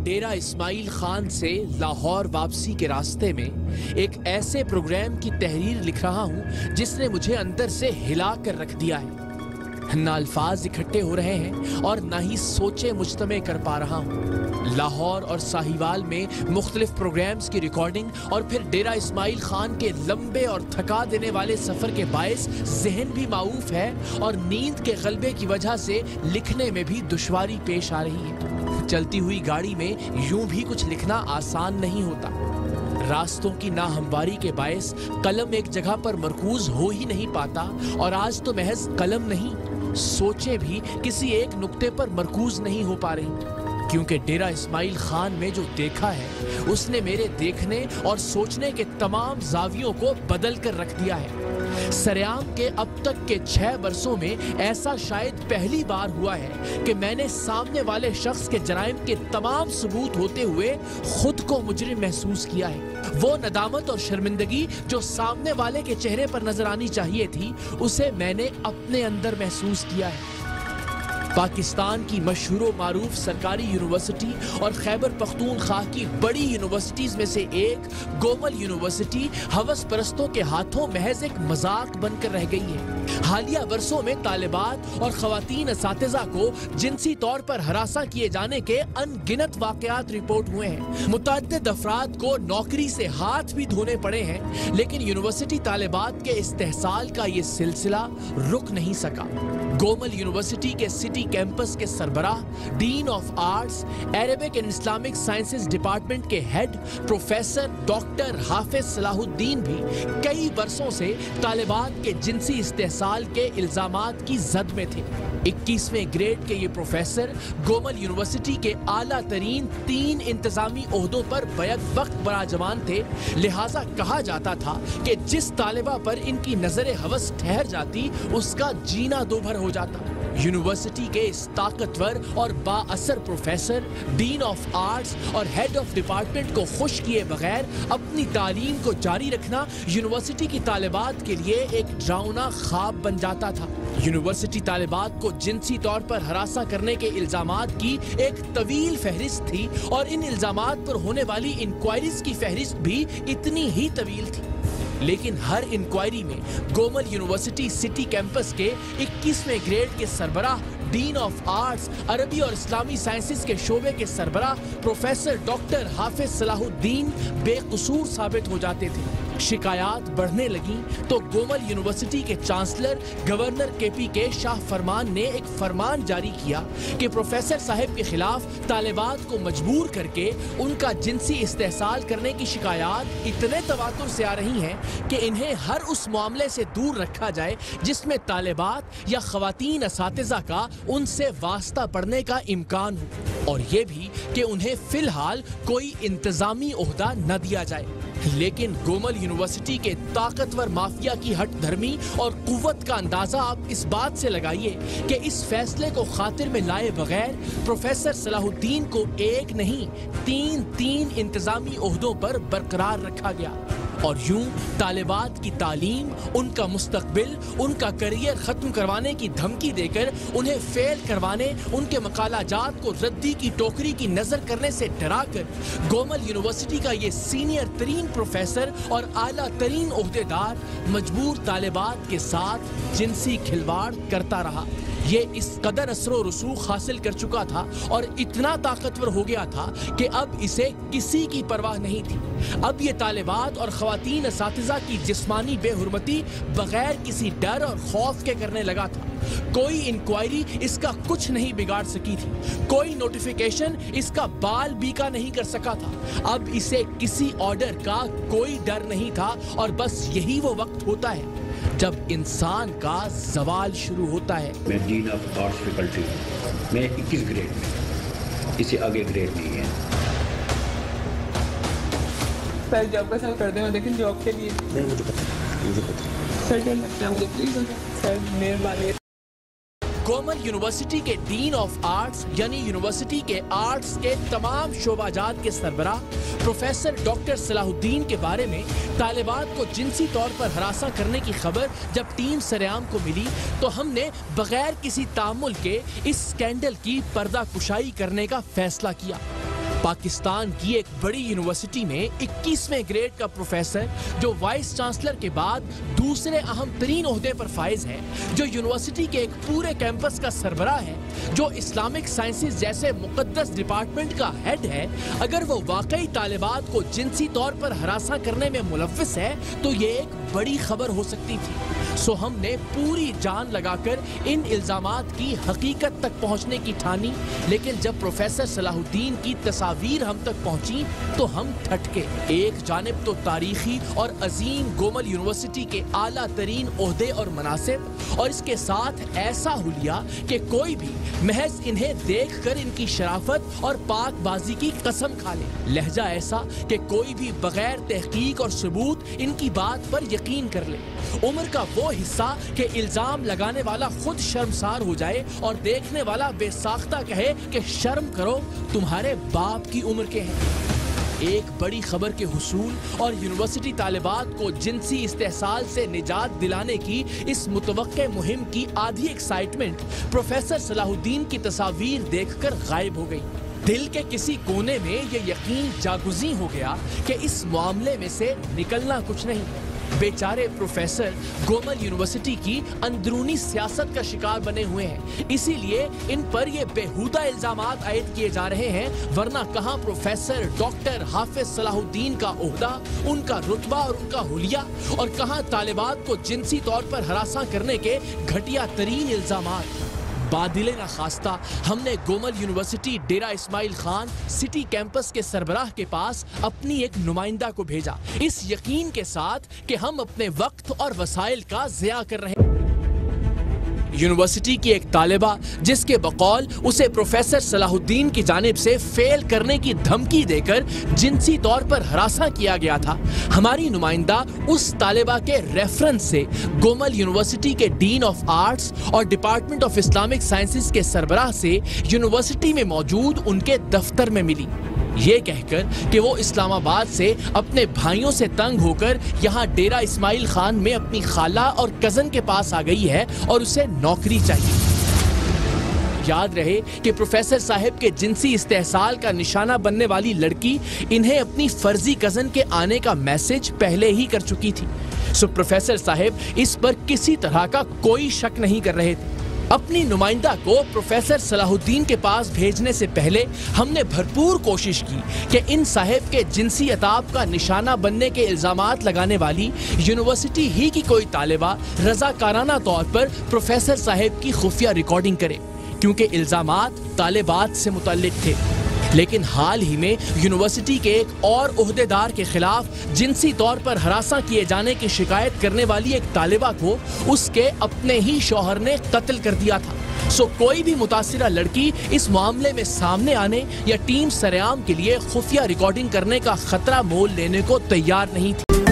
ڈیرہ اسماعیل خان سے لاہور واپسی کے راستے میں ایک ایسے پروگرام کی تحریر لکھ رہا ہوں جس نے مجھے اندر سے ہلا کر رکھ دیا ہے۔ نہ الفاظ اکٹھے ہو رہے ہیں اور نہ ہی سوچیں مجتمع کر پا رہا ہوں۔ لاہور اور ساہیوال میں مختلف پروگرامز کی ریکارڈنگ اور پھر ڈیرہ اسماعیل خان کے لمبے اور تھکا دینے والے سفر کے باعث ذہن بھی معوف ہے اور نیند کے غلبے کی وجہ سے لکھنے میں بھی دشواری پیش آ رہی ہے۔ چلتی ہوئی گاڑی میں یوں بھی کچھ لکھنا آسان نہیں ہوتا۔ راستوں کی ناہمواری کے باعث قلم ایک جگہ پر مرکوز ہو ہی نہیں پاتا، اور آج تو محض قلم نہیں، سوچیں بھی کسی ایک نقطے پر مرکوز نہیں ہو پا رہی، کیونکہ ڈیرہ اسماعیل خان میں جو دیکھا ہے اس نے میرے دیکھنے اور سوچنے کے تمام زاویوں کو بدل کر رکھ دیا ہے۔ سریام کے اب تک کے 6 برسوں میں ایسا شاید پہلی بار ہوا ہے کہ میں نے سامنے والے شخص کے جرائم کے تمام ثبوت ہوتے ہوئے خود کو مجرم محسوس کیا ہے۔ وہ ندامت اور شرمندگی جو سامنے والے کے چہرے پر نظر آنی چاہیے تھی، اسے میں نے اپنے اندر محسوس کیا ہے۔ پاکستان کی مشہور و معروف سرکاری یونیورسٹی اور خیبر پختونخوا کی بڑی یونیورسٹیز میں سے ایک گومل یونیورسٹی ہوس پرستوں کے ہاتھوں محض ایک مذاق بن کر رہ گئی ہے۔ حالیہ برسوں میں طالبات اور خواتین اساتذہ کو جنسی طور پر ہراساں کیے جانے کے ان گنت واقعات رپورٹ ہوئے ہیں۔ متعدد افراد کو نوکری سے ہاتھ بھی دھونے پڑے ہیں، لیکن یونیورسٹی طالبات کے استحصال کا یہ سلسلہ رک نہیں سکا۔ گومل یونیورسٹی کے سٹی کیمپس کے سربراہ، dean of arts, Arabic and Islamic sciences department کے ہیڈ پروفیسر ڈاکٹر حافظ صلاح الدین بھی کئی برسوں سے طالبات کے جنسی استحصال کے الزامات کی زد میں تھے۔ 21ویں گریڈ کے یہ پروفیسر گومل یونیورسٹی کے اعلیٰ ترین 3 انتظامی عہدوں پر بیک وقت براجمان تھے، لہٰذا کہا جاتا تھا کہ جس طالبہ پر ان کی نظر ہوس ٹھہر جاتی اس کا جینا دو بھر ہو جاتا۔ یونیورسٹی کے اس طاقتور اور با اثر پروفیسر، ڈین آف آرٹس اور ہیڈ آف ڈپارٹمنٹ کو خوش کیے بغیر اپنی تعلیم کو جاری رکھنا یونیورسٹی کی طالبات کے لیے ایک ڈراؤنا خواب بن جاتا تھا۔ یونیورسٹی طالبات کو جنسی طور پر ہراساں کرنے کے الزامات کی ایک طویل فہرست تھی، اور ان الزامات پر ہونے والی انکوائریز کی فہرست بھی اتنی ہی طویل تھی۔ لیکن ہر انکوائری میں گومل یونیورسٹی سٹی کیمپس کے 21ویں گریڈ کے سربراہ، ڈین آف آرٹس، عربی اور اسلامی سائنسز کے شعبے کے سربراہ پروفیسر ڈاکٹر حافظ صلاح الدین بے قصور ثابت ہو جاتے تھے۔ شکایات بڑھنے لگیں تو گومل یونیورسٹی کے چانسلر گورنر کے پی کے شاہ فرمان نے ایک فرمان جاری کیا کہ پروفیسر صاحب کے خلاف طالبات کو مجبور کر کے ان کا جنسی استحصال کرنے کی شکایات اتنے تواتر سے آ رہی ہیں کہ انہیں ہر اس معاملے سے دور رکھا جائے جس میں طالبات یا خواتین اساتذہ کا ان سے واسطہ پڑنے کا امکان ہو، اور یہ بھی کہ انہیں فی الحال کوئی انتظامی عہدہ نہ دیا جائے۔ لیکن گومل یونیورسٹی کے طاقتور مافیا کی ہٹ دھرمی اور قوت کا اندازہ آپ اس بات سے لگائیے کہ اس فیصلے کو خاطر میں لائے بغیر پروفیسر صلاح الدین کو ایک نہیں 3 انتظامی عہدوں پر برقرار رکھا گیا، اور یوں طالبات کی تعلیم، ان کا مستقبل، ان کا کریئر ختم کروانے کی دھمکی دے کر انہیں فیل کروانے، ان کے مقالہ جات کو ردی کی ٹوکری کی نظر کرنے سے ڈرا کر گومل یونیورسٹی کا یہ سینئر ترین پروفیسر اور اعلیٰ ترین عہدیدار مجبور طالبات کے ساتھ جنسی کھلواڑ کرتا رہا۔ یہ اس قدر اثر و رسوخ حاصل کر چکا تھا اور اتنا طاقتور ہو گیا تھا کہ اب اسے کسی کی پرواہ نہیں تھی۔ اب یہ طالبات اور خواتین اساتذہ کی جسمانی بے حرمتی بغیر کسی ڈر اور خوف کے کرنے لگا تھا۔ کوئی انکوائری اس کا کچھ نہیں بگاڑ سکی تھی، کوئی نوٹیفیکیشن اس کا بال بیکا نہیں کر سکا تھا۔ اب اسے کسی آرڈر کا کوئی ڈر نہیں تھا، اور بس یہی وہ وقت ہوتا ہے جب انسان کا زوال شروع ہوتا ہے۔ میں ڈین آف آرٹس فیکلٹی ہوں، میں 21 گریڈ میں، اسے آگے گریڈ نہیں ہے۔ سر جاب کا سر کر دیں، لیکن جاب کے لیے مجھے پتہ سر ڈر لگتا ہے مجھے، پلیز سر مہربانی۔ گومل یونیورسٹی کے ڈین آف آرٹس یعنی یونیورسٹی کے آرٹس کے تمام شعبہ جات کے سربراہ پروفیسر ڈاکٹر صلاح الدین کے بارے میں طالبات کو جنسی طور پر ہراساں کرنے کی خبر جب ٹیم سریام کو ملی تو ہم نے بغیر کسی تعامل کے اس سکینڈل کی پردہ کشائی کرنے کا فیصلہ کیا۔ پاکستان کی ایک بڑی یونیورسٹی میں 21ویں گریڈ کا پروفیسر جو وائس چانسلر کے بعد دوسرے اہم ترین عہدے پر فائز ہے، جو یونیورسٹی کے ایک پورے کیمپس کا سربراہ ہے، جو اسلامک سائنسز جیسے مقدس ڈپارٹمنٹ کا ہیڈ ہے، اگر وہ واقعی طالبات کو جنسی طور پر ہراساں کرنے میں ملوث ہے تو یہ ایک بڑی خبر ہو سکتی تھی۔ سو ہم نے پوری جان لگا کر ان الزامات کی حقیقت تک پہنچنے کی ٹھانی، لیکن جب پروفیسر صلاح الدین کی تصاویر ہم تک پہنچی تو ہم تھٹکے۔ ایک جانب تو تاریخی اور عظیم گومل یونیورسٹی کے اعلیٰ ترین عہدے اور مناصب، اور اس کے ساتھ ایسا حلیہ کہ کوئی بھی محض انہیں دیکھ کر ان کی شرافت اور پاک بازی کی قسم کھا لے، لہجہ ایسا کہ کوئی بھی بغیر تحقیق اور ثبوت ان کی بات پر یقین کر لے، عمر کا وہ حصہ کہ الزام لگانے والا خود شرمسار ہو جائے اور دیکھنے والا بے ساختہ کہے کہ شرم کرو، تمہارے باپ کی عمر کے ہیں۔ ایک بڑی خبر کے حصول اور یونیورسٹی طالبات کو جنسی استحصال سے نجات دلانے کی اس متوقع مہم کی آدھی ایکسائٹمنٹ پروفیسر صلاح الدین کی تصاویر دیکھ کر غائب ہو گئی۔ دل کے کسی کونے میں یہ یقین جاگزیں ہو گیا کہ اس معاملے میں سے نکلنا کچھ نہیں۔ بیچارے پروفیسر گومل یونیورسٹی کی اندرونی سیاست کا شکار بنے ہوئے ہیں، اسی لیے ان پر یہ بےہودہ الزامات عائد کیے جا رہے ہیں، ورنہ کہاں پروفیسر ڈاکٹر حافظ صلاح الدین کا عہدہ، ان کا رتبہ اور ان کا حلیہ، اور کہاں طالبات کو جنسی طور پر ہراساں کرنے کے گھٹیا ترین الزامات۔ بادل نخواستہ ہم نے Gomal university Dera Ismail Khan city campus کے سربراہ کے پاس اپنی ایک نمائندہ کو بھیجا، اس یقین کے ساتھ کہ ہم اپنے وقت اور وسائل کا ضیاع کر رہے ہیں۔ یونیورسٹی کی ایک طالبہ جس کے بقول اسے پروفیسر صلاح الدین کی جانب سے فیل کرنے کی دھمکی دے کر جنسی طور پر ہراساں کیا گیا تھا، ہماری نمائندہ اس طالبہ کے ریفرنس سے گومل یونیورسٹی کے ڈین آف آرٹس اور ڈپارٹمنٹ آف اسلامک سائنسز کے سربراہ سے یونیورسٹی میں موجود ان کے دفتر میں ملی، یہ کہہ کر کہ وہ اسلام آباد سے اپنے بھائیوں سے تنگ ہو کر یہاں ڈیرہ اسماعیل خان میں اپنی خالہ اور کزن کے پاس آ گئی ہے اور اسے نوکری چاہیے۔ یاد رہے کہ پروفیسر صاحب کے جنسی استحصال کا نشانہ بننے والی لڑکی انہیں اپنی فرضی کزن کے آنے کا میسج پہلے ہی کر چکی تھی، سو پروفیسر صاحب اس پر کسی طرح کا کوئی شک نہیں کر رہے تھے۔ اپنی نمائندہ کو پروفیسر صلاح الدین کے پاس بھیجنے سے پہلے ہم نے بھرپور کوشش کی کہ ان صاحب کے جنسی عتاب کا نشانہ بننے کے الزامات لگانے والی یونیورسٹی ہی کی کوئی طالبہ رضاکارانہ طور پر پروفیسر صاحب کی خفیہ ریکارڈنگ کرے، کیونکہ الزامات طالبات سے متعلق تھے۔ لیکن حال ہی میں یونیورسٹی کے ایک اور عہدیدار کے خلاف جنسی طور پر ہراساں کیے جانے کی شکایت کرنے والی ایک طالبہ کو اس کے اپنے ہی شوہر نے قتل کر دیا تھا، سو کوئی بھی متاثرہ لڑکی اس معاملے میں سامنے آنے یا ٹیم سرعام کے لیے خفیہ ریکارڈنگ کرنے کا خطرہ مول لینے کو تیار نہیں تھی۔